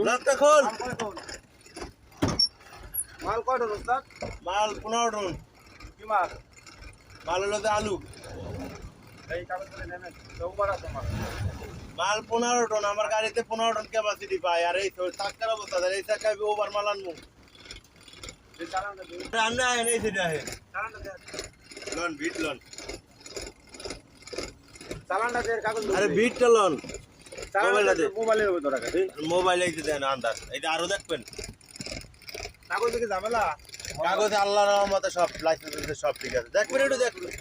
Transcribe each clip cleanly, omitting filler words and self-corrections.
লাটটা খোল। মাল কয় টন ওস্তাদ? মাল 15 টন। কি মাল? মাল হলো যে আলু। এই কাগজ করে নেন ওভার আছে মাল। মাল 15 টন, আমার গাড়িতে 15 টন ক্যাপাসিটি পায়। আর এই তো চাক্কার অবস্থা, এই চাক্কায় ওভার মাল আনবো। এই চালানটা দিন। রান্না আহেন, এই সেটা আহেন। চালানটা দেন। লন বিট লন। চালানটা দেন কাগজ। আরে বিটটা লন। চালানটা দে। মোবাইলের ভিতর রাখা দিন। মোবাইল এই যে দেন আন্দাজ। এটা আরো দেখবেন। কাগজ থেকে ঝামেলা। কাগজে আল্লাহর রহমতে সব লাইসেন্স সব ঠিক আছে। দেখবেন একটু দেখবেন।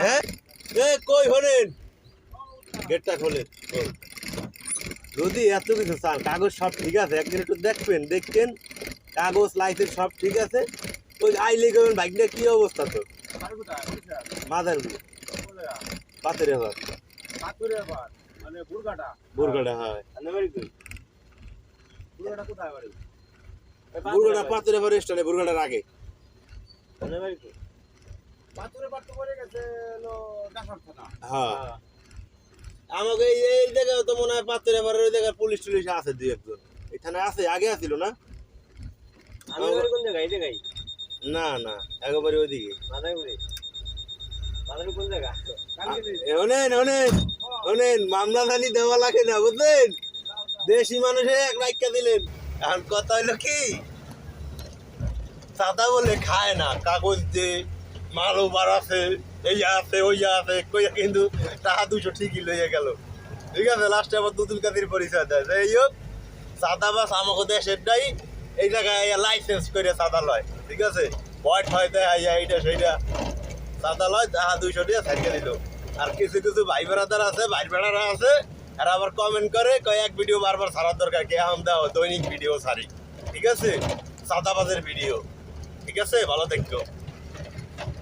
হ্যাঁ এ কই হলেন, গেটটা খোলেন। যদি এত কিছু চান, কাগজ সব ঠিক আছে, একদিন একটু দেখবেন, দেখবেন কাগজ লাইসেন্স সব ঠিক আছে। ওই আইলে গেবেন বাইকটা কি অবস্থা তো আরে কোথায়? মাদার পাতের এবার পাতুরে আবার মানে বুরগাটা। বুরগাটা হয় বুরগাটা কোথায় বাড়ি? বুরগাটা পাতের এবার স্টানে বুরগাটার আগে। পাতুরে পাতু পড়ে গেছে হলো ডাকার থানা। হ্যাঁ আমাকে এই জায়গায় তো মনে হয় পাতের এবার ওই জায়গায় পুলিশ টুলিশ আছে দুই একজন। এখানে আছে, আগে আছিল না? আমি কোন জায়গায়? এই জায়গায় না না একেবারে ওইদিকে। মাদারপুরে। মাদারপুর কোন জায়গা? শোনেন শোনেন শোনেন, মামলাদানি দেওয়া লাগে না বুঝলেন, দেশি মানুষে এক রাইকা দিলেন। এখন কথা হইলো কি, সাদা বলে খায় না, কাগজ দে মাল ওভার আছে, এই আছে ওই আছে কইয়া কিন্তু টাকা 200 ঠিকই লইয়া গেল। ঠিক আছে, লাস্টে আবার দুদুল কাদির পরিচয় দেয়। যাই হোক, সাদা বাস আমাকে দেশেরটাই এই জায়গায় লাইসেন্স করে সাদা লয়। ঠিক আছে, হোয়াইট হয় দেয় এইটা সেইটা সাদা লয়, টাকা 200 দিয়ে ছাড়িয়ে দিল। আর কিছু কিছু ভাই বেড়াদার আছে, ভাই বেড়ারা আছে, আর আবার কমেন্ট করে কয়েক ভিডিও বারবার ছাড়ার দরকার কি, আম দাও দৈনিক ভিডিও ছাড়ি। ঠিক আছে, সাদাবাজের ভিডিও। ঠিক আছে, ভালো দেখো।